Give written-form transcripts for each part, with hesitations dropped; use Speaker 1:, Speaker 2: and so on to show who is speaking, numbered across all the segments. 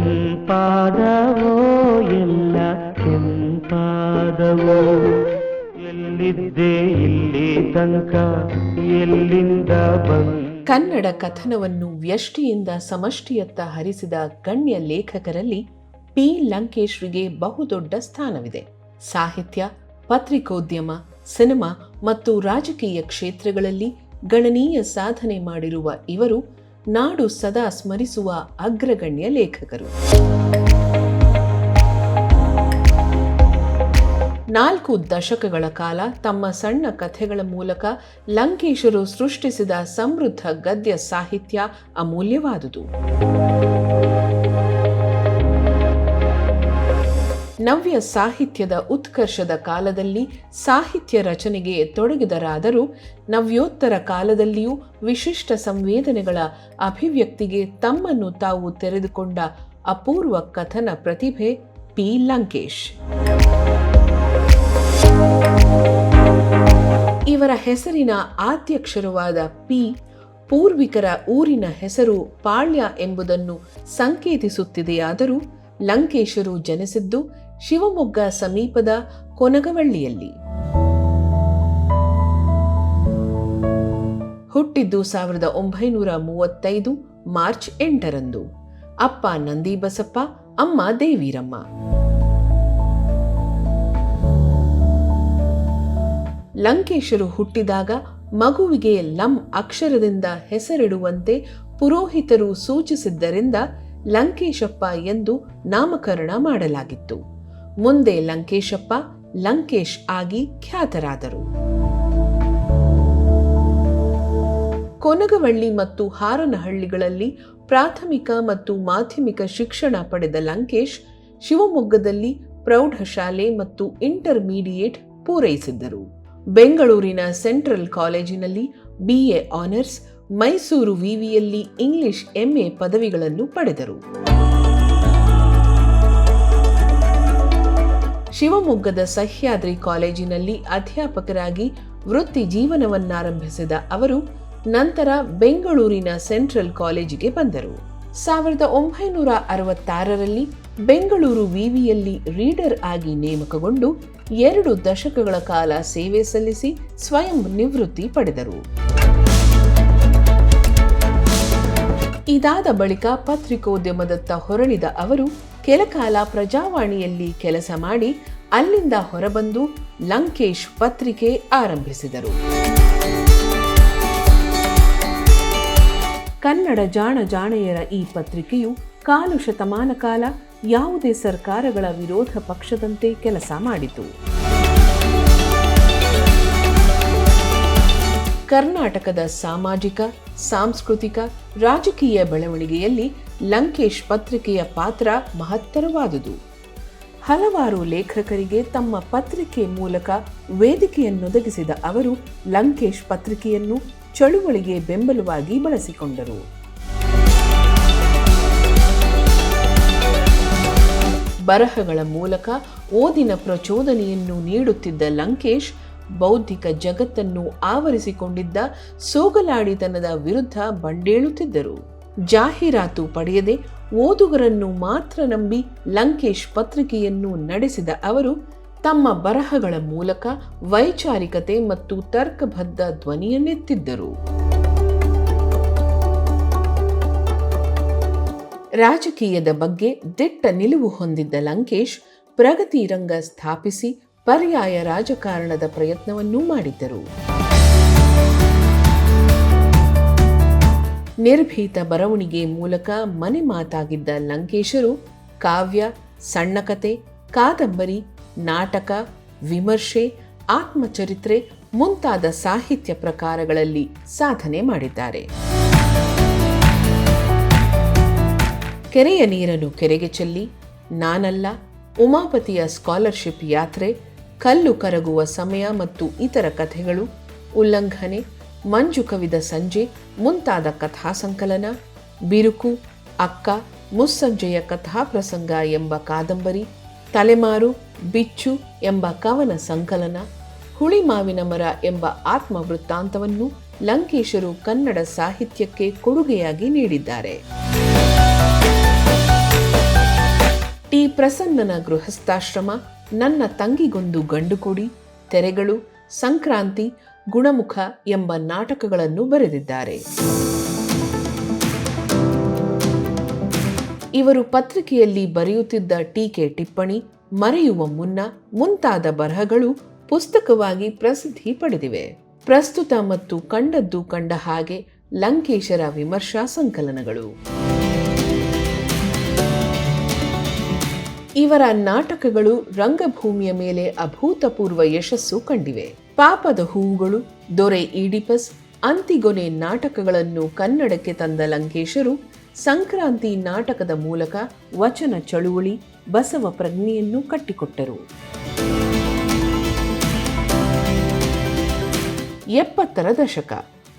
Speaker 1: ತಂಪಾದವೋ ಎಲ್ಲ ತಂಪಾದವೋ, ಎಲ್ಲಿದ್ದೆ ಇಲ್ಲಿ ತನಕ ಎಲ್ಲಿಂದ ಬಂದ.
Speaker 2: ಕನ್ನಡ ಕಥನವನ್ನು ವ್ಯಷ್ಟಿಯಿಂದ ಸಮಷ್ಟಿಯತ್ತ ಹರಿಸಿದ ಗಣ್ಯ ಲೇಖಕರಲ್ಲಿ ಪಿ ಲಂಕೇಶ್ರಿಗೆ ಬಹುದೊಡ್ಡ ಸ್ಥಾನವಿದೆ. ಸಾಹಿತ್ಯ, ಪತ್ರಿಕೋದ್ಯಮ, ಸಿನಿಮಾ ಮತ್ತು ರಾಜಕೀಯ ಕ್ಷೇತ್ರಗಳಲ್ಲಿ ಗಣನೀಯ ಸಾಧನೆ ಮಾಡಿರುವ ಇವರು ನಾಡು ಸದಾ ಸ್ಮರಿಸುವ ಅಗ್ರಗಣ್ಯ ಲೇಖಕರು. 4 ದಶಕಗಳ ಕಾಲ ತಮ್ಮ ಸಣ್ಣ ಕಥೆಗಳ ಮೂಲಕ ಲಂಕೇಶರು ಸೃಷ್ಟಿಸಿದ ಸಮೃದ್ಧ ಗದ್ಯ ಸಾಹಿತ್ಯ ಅಮೂಲ್ಯವಾದುದು. ನವ್ಯ ಸಾಹಿತ್ಯದ ಉತ್ಕರ್ಷದ ಕಾಲದಲ್ಲಿ ಸಾಹಿತ್ಯ ರಚನೆಗೆ ತೊಡಗಿದರಾದರೂ ನವ್ಯೋತ್ತರ ಕಾಲದಲ್ಲಿಯೂ ವಿಶಿಷ್ಟ ಸಂವೇದನೆಗಳ ಅಭಿವ್ಯಕ್ತಿಗೆ ತಮ್ಮನ್ನು ತಾವು ತೆರೆದುಕೊಂಡ ಅಪೂರ್ವ ಕಥನ ಪ್ರತಿಭೆ ಪಿ ಲಂಕೇಶ್. ಇವರ ಹೆಸರಿನ ಆದ್ಯಕ್ಷರವಾದ ಪಿ ಪೂರ್ವಿಕರ ಊರಿನ ಹೆಸರು ಪಾಳ್ಯ ಎಂಬುದನ್ನು ಸಂಕೇತಿಸುತ್ತಿದೆಯಾದರೂ ಲಂಕೇಶರು ಜನಿಸಿದ್ದು ಶಿವಮೊಗ್ಗ ಸಮೀಪದ ಕೊನಗವಳ್ಳಿಯಲ್ಲಿ. ಹುಟ್ಟಿದ್ದು 1935 ಮಾರ್ಚ್ 8ರಂದು. ಅಪ್ಪ ನಂದಿಬಸಪ್ಪ, ಅಮ್ಮ ದೇವೀರಮ್ಮ. ಲಂಕೇಶರು ಹುಟ್ಟಿದಾಗ ಮಗುವಿಗೆ ಲಂ ಅಕ್ಷರದಿಂದ ಹೆಸರಿಡುವಂತೆ ಪುರೋಹಿತರು ಸೂಚಿಸಿದ್ದರಿಂದ ಲಂಕೇಶಪ್ಪ ಎಂದು ನಾಮಕರಣ ಮಾಡಲಾಗಿತ್ತು. ಮುಂದೆ ಲಂಕೇಶಪ್ಪ ಲಂಕೇಶ್ ಆಗಿ ಖ್ಯಾತರಾದರು. ಕೊನಗವಳ್ಳಿ ಮತ್ತು ಹಾರನಹಳ್ಳಿಗಳಲ್ಲಿ ಪ್ರಾಥಮಿಕ ಮತ್ತು ಮಾಧ್ಯಮಿಕ ಶಿಕ್ಷಣ ಪಡೆದ ಲಂಕೇಶ್ ಶಿವಮೊಗ್ಗದಲ್ಲಿ ಪ್ರೌಢಶಾಲೆ ಮತ್ತು ಇಂಟರ್ಮೀಡಿಯೇಟ್ ಪೂರೈಸಿದ್ದರು. ಬೆಂಗಳೂರಿನ ಸೆಂಟ್ರಲ್ ಕಾಲೇಜಿನಲ್ಲಿ BA ಆನರ್ಸ್, ಮೈಸೂರು ವಿವಿಯಲ್ಲಿ ಇಂಗ್ಲಿಷ್ MA ಪದವಿಗಳನ್ನು ಪಡೆದರು. ಶಿವಮೊಗ್ಗದ ಸಹ್ಯಾದ್ರಿ ಕಾಲೇಜಿನಲ್ಲಿ ಅಧ್ಯಾಪಕರಾಗಿ ವೃತ್ತಿ ಜೀವನವನ್ನಾರಂಭಿಸಿದ ಅವರು ನಂತರ ಬೆಂಗಳೂರಿನ ಸೆಂಟ್ರಲ್ ಕಾಲೇಜಿಗೆ ಬಂದರು. 1966ರಲ್ಲಿ ಬೆಂಗಳೂರು ವಿವಿಯಲ್ಲಿ ರೀಡರ್ ಆಗಿ ನೇಮಕಗೊಂಡು 2 ದಶಕಗಳ ಕಾಲ ಸೇವೆ ಸಲ್ಲಿಸಿ ಸ್ವಯಂ ನಿವೃತ್ತಿ ಪಡೆದರು. ಇದಾದ ಬಳಿಕ ಪತ್ರಿಕೋದ್ಯಮದತ್ತ ಹೊರಳಿದ ಅವರು ಕೆಲಕಾಲ ಪ್ರಜಾವಾಣಿಯಲ್ಲಿ ಕೆಲಸ ಮಾಡಿ ಅಲ್ಲಿಂದ ಹೊರಬಂದು ಲಂಕೇಶ್ ಪತ್ರಿಕೆ ಆರಂಭಿಸಿದರು. ಕನ್ನಡ ಜಾಣೆಯರ ಈ ಪತ್ರಿಕೆಯು ಕಾಲು ಶತಮಾನ ಕಾಲ ಯಾವುದೇ ಸರ್ಕಾರಗಳ ವಿರೋಧ ಪಕ್ಷದಂತೆ ಕೆಲಸ ಮಾಡಿತು. ಕರ್ನಾಟಕದ ಸಾಮಾಜಿಕ, ಸಾಂಸ್ಕೃತಿಕ, ರಾಜಕೀಯ ಬೆಳವಣಿಗೆಯಲ್ಲಿ ಲಂಕೇಶ್ ಪತ್ರಿಕೆಯ ಪಾತ್ರ ಮಹತ್ತರವಾದುದು. ಹಲವಾರು ಲೇಖಕರಿಗೆ ತಮ್ಮ ಪತ್ರಿಕೆ ಮೂಲಕ ವೇದಿಕೆಯನ್ನೊದಗಿಸಿದ ಅವರು ಲಂಕೇಶ್ ಪತ್ರಿಕೆಯನ್ನು ಚಳುವಳಿಗೆ ಬೆಂಬಲವಾಗಿ ಬಳಸಿಕೊಂಡರು. ಬರಹಗಳ ಮೂಲಕ ಓದಿನ ಪ್ರಚೋದನೆಯನ್ನು ನೀಡುತ್ತಿದ್ದ ಲಂಕೇಶ್ ಬೌದ್ಧಿಕ ಜಗತ್ತನ್ನು ಆವರಿಸಿಕೊಂಡಿದ್ದ ಸೋಗಲಾಡಿತನದ ವಿರುದ್ಧ ಬಂಡೇಳುತ್ತಿದ್ದರು. ಜಾಹೀರಾತು ಪಡೆಯದೆ ಓದುಗರನ್ನು ಮಾತ್ರ ನಂಬಿ ಲಂಕೇಶ್ ಪತ್ರಿಕೆಯನ್ನು ನಡೆಸಿದ ಅವರು ತಮ್ಮ ಬರಹಗಳ ಮೂಲಕ ವೈಚಾರಿಕತೆ ಮತ್ತು ತರ್ಕಬದ್ಧ ಧ್ವನಿಯನ್ನೆತ್ತಿದ್ದರು. ರಾಜಕೀಯದ ಬಗ್ಗೆ ದಿಟ್ಟ ನಿಲುವು ಹೊಂದಿದ್ದ ಲಂಕೇಶ್ ಪ್ರಗತಿ ರಂಗ ಸ್ಥಾಪಿಸಿ ಪರ್ಯಾಯ ರಾಜಕಾರಣದ ಪ್ರಯತ್ನವನ್ನೂ ಮಾಡಿದ್ದರು. ನಿರ್ಭೀತ ಬರವಣಿಗೆ ಮೂಲಕ ಮನೆ ಮಾತಾಗಿದ್ದ ಲಂಕೇಶರು ಕಾವ್ಯ, ಸಣ್ಣಕತೆ, ಕಾದಂಬರಿ, ನಾಟಕ, ವಿಮರ್ಶೆ, ಆತ್ಮಚರಿತ್ರೆ ಮುಂತಾದ ಸಾಹಿತ್ಯ ಪ್ರಕಾರಗಳಲ್ಲಿ ಸಾಧನೆ ಮಾಡಿದ್ದಾರೆ. ಕೆರೆಯ ನೀರನ್ನು ಕೆರೆಗೆ ಚೆಲ್ಲಿ, ನಾನಲ್ಲ, ಉಮಾಪತಿಯ ಸ್ಕಾಲರ್ಶಿಪ್ ಯಾತ್ರೆ, ಕಲ್ಲು ಕರಗುವ ಸಮಯ ಮತ್ತು ಇತರ ಕಥೆಗಳು, ಉಲ್ಲಂಘನೆ, ಮಂಜು ಕವಿದ ಸಂಜೆ ಮುಂತಾದ ಕಥಾ ಸಂಕಲನ, ಬಿರುಕು, ಅಕ್ಕ, ಮುಸ್ಸಂಜೆಯ ಕಥಾಪ್ರಸಂಗ ಎಂಬ ಕಾದಂಬರಿ, ತಲೆಮಾರು, ಬಿಚ್ಚು ಎಂಬ ಕವನ ಸಂಕಲನ, ಹುಳಿಮಾವಿನ ಮರ ಎಂಬ ಆತ್ಮವೃತ್ತಾಂತವನ್ನು ಲಂಕೇಶರು ಕನ್ನಡ ಸಾಹಿತ್ಯಕ್ಕೆ ಕೊಡುಗೆಯಾಗಿ ನೀಡಿದ್ದಾರೆ. ಪ್ರಸನ್ನನ ಗೃಹಸ್ಥಾಶ್ರಮ, ನನ್ನ ತಂಗಿಗೊಂದು ಗಂಡು ಕೊಡಿ, ತೆರೆಗಳು, ಸಂಕ್ರಾಂತಿ, ಗುಣಮುಖ ಎಂಬ ನಾಟಕಗಳನ್ನು ಬರೆದಿದ್ದಾರೆ. ಇವರು ಪತ್ರಿಕೆಯಲ್ಲಿ ಬರೆಯುತ್ತಿದ್ದ ಟೀಕೆ ಟಿಪ್ಪಣಿ, ಮರೆಯುವ ಮುನ್ನ ಮುಂತಾದ ಬರಹಗಳು ಪುಸ್ತಕವಾಗಿ ಪ್ರಸಿದ್ಧಿ ಪಡೆದಿವೆ. ಪ್ರಸ್ತುತ ಮತ್ತು ಕಂಡದ್ದು ಕಂಡ ಹಾಗೆ ಲಂಕೇಶರ ವಿಮರ್ಶಾ ಸಂಕಲನಗಳು. ಇವರ ನಾಟಕಗಳು ರಂಗಭೂಮಿಯ ಮೇಲೆ ಅಭೂತಪೂರ್ವ ಯಶಸ್ಸು ಕಂಡಿವೆ. ಪಾಪದ ಹೂವುಗಳು, ದೊರೆ ಈಡಿಪಸ್, ಅಂತಿಗೊನೆ ನಾಟಕಗಳನ್ನು ಕನ್ನಡಕ್ಕೆ ತಂದ ಲಂಕೇಶರು ಸಂಕ್ರಾಂತಿ ನಾಟಕದ ಮೂಲಕ ವಚನ ಚಳುವಳಿ, ಬಸವ ಪ್ರಜ್ಞೆಯನ್ನು ಕಟ್ಟಿಕೊಟ್ಟರು. 70ರ ದಶಕ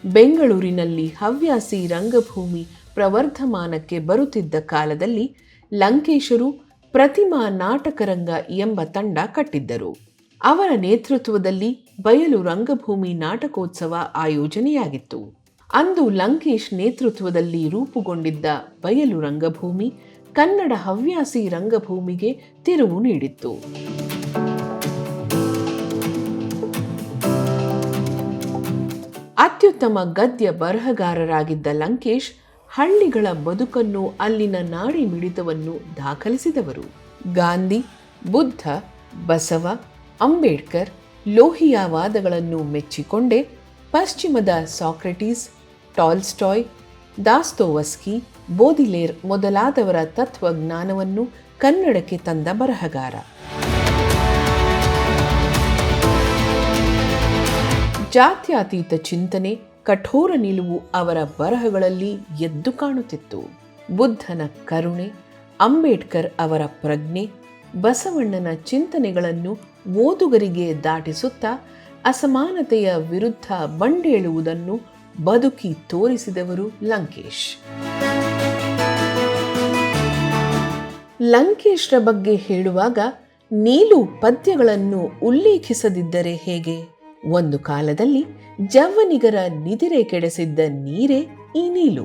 Speaker 2: ಬೆಂಗಳೂರಿನಲ್ಲಿ ಹವ್ಯಾಸಿ ರಂಗಭೂಮಿ ಪ್ರವರ್ಧಮಾನಕ್ಕೆ ಬರುತ್ತಿದ್ದ ಕಾಲದಲ್ಲಿ ಲಂಕೇಶರು ಪ್ರತಿಮಾ ನಾಟಕರಂಗ ಎಂಬ ತಂಡ ಕಟ್ಟಿದ್ದರು. ಅವರ ನೇತೃತ್ವದಲ್ಲಿ ಬಯಲು ರಂಗಭೂಮಿ ನಾಟಕೋತ್ಸವ ಆಯೋಜನೆಯಾಗಿತ್ತು. ಅಂದು ಲಂಕೇಶ್ ನೇತೃತ್ವದಲ್ಲಿ ರೂಪುಗೊಂಡಿದ್ದ ಬಯಲು ರಂಗಭೂಮಿ ಕನ್ನಡ ಹವ್ಯಾಸಿ ರಂಗಭೂಮಿಗೆ ತಿರುವು ನೀಡಿತ್ತು. ಅತ್ಯುತ್ತಮ ಗದ್ಯ ಬರಹಗಾರರಾಗಿದ್ದ ಲಂಕೇಶ್ ಹಳ್ಳಿಗಳ ಬದುಕನ್ನು, ಅಲ್ಲಿನ ನಾಡಿ ಮಿಡಿತವನ್ನು ದಾಖಲಿಸಿದವರು. ಗಾಂಧಿ, ಬುದ್ಧ, ಬಸವ, ಅಂಬೇಡ್ಕರ್, ಲೋಹಿಯಾ ವಾದಗಳನ್ನು ಮೆಚ್ಚಿಕೊಂಡೇ ಪಶ್ಚಿಮದ ಸಾಕ್ರೆಟೀಸ್, ಟಾಲ್ಸ್ಟಾಯ್, ದಾಸ್ತೋವಸ್ಕಿ, ಬೋದಿಲೇರ್ ಮೊದಲಾದವರ ತತ್ವಜ್ಞಾನವನ್ನು ಕನ್ನಡಕ್ಕೆ ತಂದ ಬರಹಗಾರ. ಜಾತ್ಯತೀತ ಚಿಂತನೆ, ಕಠೋರ ನಿಲುವು ಅವರ ಬರಹಗಳಲ್ಲಿ ಎದ್ದು ಕಾಣುತ್ತಿತ್ತು. ಬುದ್ಧನ ಕರುಣೆ, ಅಂಬೇಡ್ಕರ್ ಅವರ ಪ್ರಜ್ಞೆ, ಬಸವಣ್ಣನ ಚಿಂತನೆಗಳನ್ನು ಓದುಗರಿಗೆ ದಾಟಿಸುತ್ತಾ ಅಸಮಾನತೆಯ ವಿರುದ್ಧ ಬಂಡೇಳುವುದನ್ನು ಬದುಕಿ ತೋರಿಸಿದವರು ಲಂಕೇಶ್. ಲಂಕೇಶ್ರ ಬಗ್ಗೆ ಹೇಳುವಾಗ ನೀಲು ಪದ್ಯಗಳನ್ನು ಉಲ್ಲೇಖಿಸದಿದ್ದರೆ ಹೇಗೆ? ಒಂದು ಕಾಲದಲ್ಲಿ ಜವ್ವನಿಗರ ನಿದಿರೆ ಕೆಡಿಸಿದ್ದ ನೀರೇ ಈ ನೀಲು.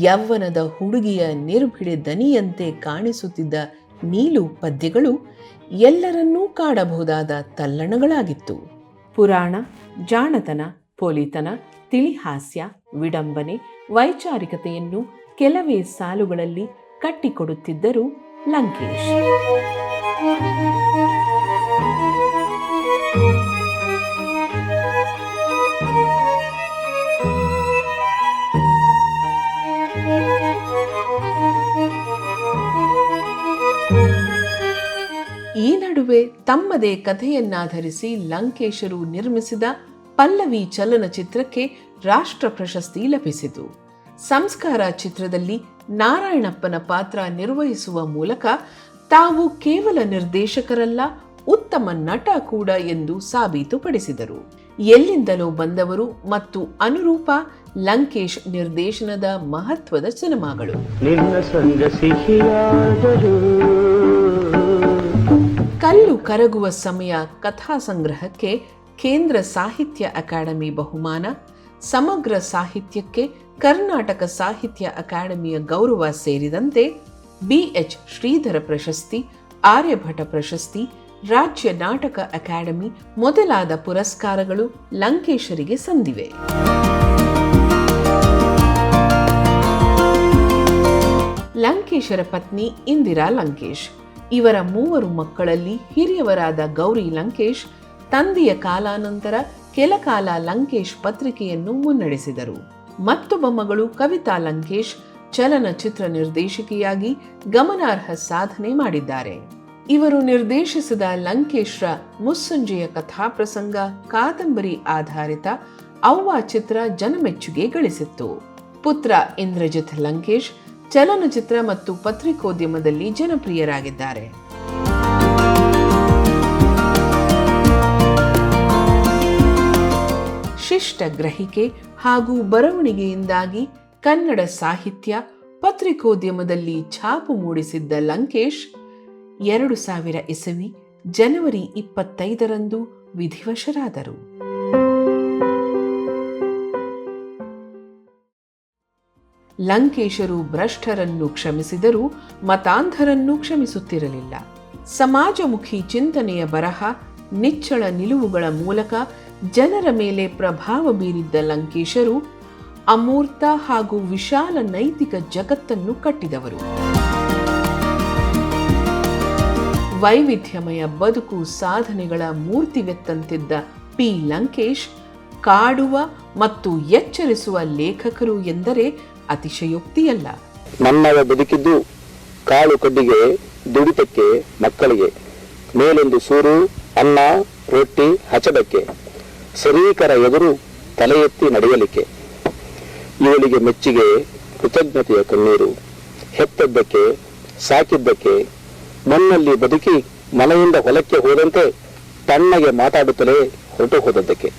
Speaker 2: ಯವ್ವನದ ಹುಡುಗಿಯ ನಿರ್ಭಿಡೆ ದನಿಯಂತೆ ಕಾಣಿಸುತ್ತಿದ್ದ ನೀಲು ಪದ್ಯಗಳು ಎಲ್ಲರನ್ನೂ ಕಾಡಬಹುದಾದ ತಲ್ಲಣಗಳಾಗಿತ್ತು. ಪುರಾಣ, ಜಾಣತನ, ಪೊಲಿತನ, ತಿಳಿಹಾಸ್ಯ, ವಿಡಂಬನೆ, ವೈಚಾರಿಕತೆಯನ್ನು ಕೆಲವೇ ಸಾಲುಗಳಲ್ಲಿ ಕಟ್ಟಿಕೊಡುತ್ತಿದ್ದರು ಲಂಕೇಶ್. ಈ ನಡುವೆ ತಮ್ಮದೇ ಕಥೆಯನ್ನಾಧರಿಸಿ ಲಂಕೇಶರು ನಿರ್ಮಿಸಿದ ಪಲ್ಲವಿ ಚಲನಚಿತ್ರಕ್ಕೆ ರಾಷ್ಟ್ರ ಪ್ರಶಸ್ತಿ ಲಭಿಸಿತು. ಸಂಸ್ಕಾರ ಚಿತ್ರದಲ್ಲಿ ನಾರಾಯಣಪ್ಪನ ಪಾತ್ರ ನಿರ್ವಹಿಸುವ ಮೂಲಕ ತಾವು ಕೇವಲ ನಿರ್ದೇಶಕರಲ್ಲ, ಉತ್ತಮ ನಟ ಕೂಡ ಎಂದು ಸಾಬೀತುಪಡಿಸಿದರು. ಎಲ್ಲಿಂದಲೋ ಬಂದವರು ಮತ್ತು ಅನುರೂಪ ಲಂಕೇಶ್ ನಿರ್ದೇಶನದ ಮಹತ್ವದ ಸಿನಿಮಾಗಳು. ಕಲ್ಲು ಕರಗುವ ಸಮಯ ಕಥಾ ಸಂಗ್ರಹಕ್ಕೆ ಕೇಂದ್ರ ಸಾಹಿತ್ಯ ಅಕಾಡೆಮಿ ಬಹುಮಾನ, ಸಮಗ್ರ ಸಾಹಿತ್ಯಕ್ಕೆ ಕರ್ನಾಟಕ ಸಾಹಿತ್ಯ ಅಕಾಡೆಮಿಯ ಗೌರವ ಸೇರಿದಂತೆ BH ಶ್ರೀಧರ ಪ್ರಶಸ್ತಿ, ಆರ್ಯಭಟ ಪ್ರಶಸ್ತಿ, ರಾಜ್ಯ ನಾಟಕ ಅಕಾಡೆಮಿ ಮೊದಲಾದ ಪುರಸ್ಕಾರಗಳು ಲಂಕೇಶರಿಗೆ ಸಂದಿವೆ. ಲಂಕೇಶರ ಪತ್ನಿ ಇಂದಿರಾ ಲಂಕೇಶ್. ಇವರ 3 ಮಕ್ಕಳಲ್ಲಿ ಹಿರಿಯವರಾದ ಗೌರಿ ಲಂಕೇಶ್ ತಂದೆಯ ಕಾಲಾನಂತರ ಕೆಲಕಾಲ ಲಂಕೇಶ್ ಪತ್ರಿಕೆಯನ್ನು ಮುನ್ನಡೆಸಿದರು. ಮತ್ತೊಬ್ಬ ಮಗಳು ಕವಿತಾ ಲಂಕೇಶ್ ಚಲನಚಿತ್ರ ನಿರ್ದೇಶಕಿಯಾಗಿ ಗಮನಾರ್ಹ ಸಾಧನೆ ಮಾಡಿದ್ದಾರೆ. ಇವರು ನಿರ್ದೇಶಿಸಿದ ಲಂಕೇಶ್ರ ಮುಸ್ಸಂಜೆಯ ಕಥಾಪ್ರಸಂಗ ಕಾದಂಬರಿ ಆಧಾರಿತ ಅವ್ವ ಚಿತ್ರ ಜನಮೆಚ್ಚುಗೆ ಗಳಿಸಿತ್ತು. ಪುತ್ರ ಇಂದ್ರಜಿತ್ ಲಂಕೇಶ್ ಚಲನಚಿತ್ರ ಮತ್ತು ಪತ್ರಿಕೋದ್ಯಮದಲ್ಲಿ ಜನಪ್ರಿಯರಾಗಿದ್ದಾರೆ. ಶಿಷ್ಟ ಗ್ರಹಿಕೆ ಹಾಗೂ ಬರವಣಿಗೆಯಿಂದಾಗಿ ಕನ್ನಡ ಸಾಹಿತ್ಯ, ಪತ್ರಿಕೋದ್ಯಮದಲ್ಲಿ ಛಾಪು ಮೂಡಿಸಿದ್ದ ಲಂಕೇಶ್ 2000 ಇಸವಿ ಜನವರಿ 25ರಂದು ವಿಧಿವಶರಾದರು. ಲಂಕೇಶರು ಭ್ರಷ್ಟರನ್ನು ಕ್ಷಮಿಸಿದರೂ ಮತಾಂಧರನ್ನು ಕ್ಷಮಿಸುತ್ತಿರಲಿಲ್ಲ. ಸಮಾಜಮುಖಿ ಚಿಂತನೆಯ ಬರಹ, ನಿಚ್ಚಳ ನಿಲುವುಗಳ ಮೂಲಕ ಜನರ ಮೇಲೆ ಪ್ರಭಾವ ಬೀರಿದ್ದ ಲಂಕೇಶರು ಅಮೂರ್ತ ಹಾಗೂ ವಿಶಾಲ ನೈತಿಕ ಜಗತ್ತನ್ನು ಕಟ್ಟಿದವರು. ವೈವಿಧ್ಯಮಯ ಬದುಕು ಸಾಧನೆಗಳ ಮೂರ್ತಿವೆತ್ತಂತಿದ್ದ ಪಿ. ಲಂಕೇಶ್ ಕಾಡುವ ಮತ್ತು ಎಚ್ಚರಿಸುವ ಲೇಖಕರು ಎಂದರೆ ಅತಿಶಯೋಕ್ತಿಯಲ್ಲ.
Speaker 3: ನನ್ನವ ಬದುಕಿದ್ದು ಕಾಳು ಕಡ್ಡಿಗೆ, ದುಡಿತಕ್ಕೆ, ಮಕ್ಕಳಿಗೆ, ಮೇಲೊಂದು ಸೂರು, ಅನ್ನ ರೊಟ್ಟಿ ಹಚ್ಚದಕ್ಕೆ, ಶರೀಕರ ಎದುರು ತಲೆ ಎತ್ತಿ ನಡೆಯಲಿಕ್ಕೆ. ಇವಳಿಗೆ ಮೆಚ್ಚುಗೆ, ಕೃತಜ್ಞತೆಯ ಕಣ್ಣೀರು, ಹೆತ್ತದ್ದಕ್ಕೆ, ಸಾಕಿದ್ದಕ್ಕೆ, ಮಣ್ಣಲ್ಲಿ ಬದುಕಿ ಮನೆಯಿಂದ ಹೊಲಕ್ಕೆ ಹೋದಂತೆ ತಣ್ಣಗೆ ಮಾತಾಡುತ್ತಲೇ ಹೊರಟು ಹೋದದ್ದಕ್ಕೆ.